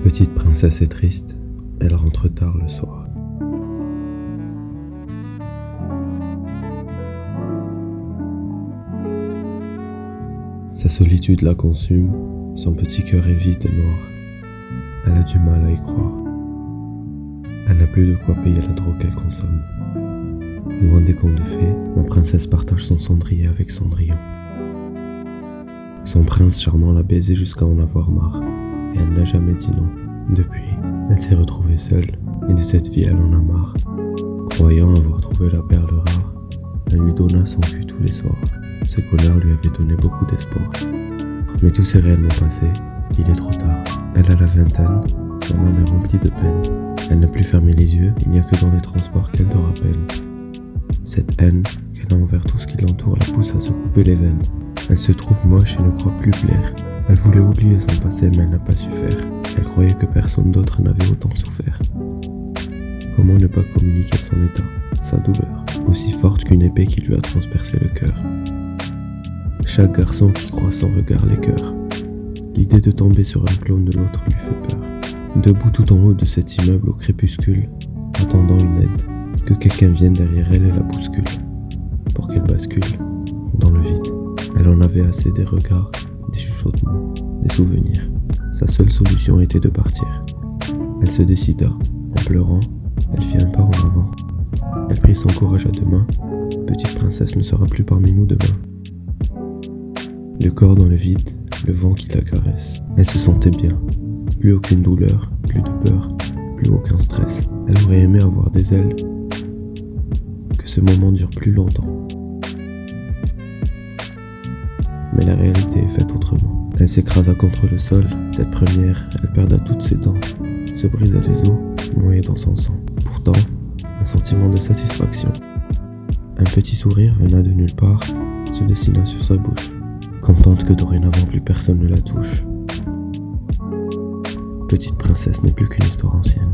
Petite princesse est triste, elle rentre tard le soir. Sa solitude la consume, son petit cœur est vide et noir. Elle a du mal à y croire. Elle n'a plus de quoi payer la drogue qu'elle consomme. Loin des contes de fées, ma princesse partage son cendrier avec Cendrillon. Son prince charmant l'a baisée jusqu'à en avoir marre, et elle n'a jamais dit non. Depuis, elle s'est retrouvée seule, et de cette vie elle en a marre. Croyant avoir trouvé la perle rare, elle lui donna son cul tous les soirs. Ce connard lui avait donné beaucoup d'espoir. Mais tous ces rêves n'ont passé, il est trop tard. Elle a la vingtaine, son âme est remplie de peine. Elle n'a plus fermé les yeux, il n'y a que dans les transports qu'elle dort à peine. Cette haine qu'elle a envers tout ce qui l'entoure la pousse à se couper les veines. Elle se trouve moche et ne croit plus plaire. Elle voulait oublier son passé mais elle n'a pas su faire. Elle croyait que personne d'autre n'avait autant souffert. Comment ne pas communiquer son état, sa douleur, aussi forte qu'une épée qui lui a transpercé le cœur. Chaque garçon qui croit son regard l'écœure. L'idée de tomber sur un clone de l'autre lui fait peur. Debout tout en haut de cet immeuble au crépuscule, attendant une aide, que quelqu'un vienne derrière elle et la bouscule, pour qu'elle bascule dans le vide. Elle en avait assez des regards, des chuchotements, des souvenirs. Sa seule solution était de partir. Elle se décida, en pleurant, elle fit un pas en avant. Elle prit son courage à deux mains, petite princesse ne sera plus parmi nous demain. Le corps dans le vide, le vent qui la caresse. Elle se sentait bien, plus aucune douleur, plus de peur, plus aucun stress. Elle aurait aimé avoir des ailes, que ce moment dure plus longtemps. Mais la réalité est faite autrement. Elle s'écrasa contre le sol, tête première, elle perda toutes ses dents, se brisa les os, noyée dans son sang. Pourtant, un sentiment de satisfaction. Un petit sourire venant de nulle part, se dessina sur sa bouche, contente que dorénavant plus personne ne la touche. Petite princesse n'est plus qu'une histoire ancienne.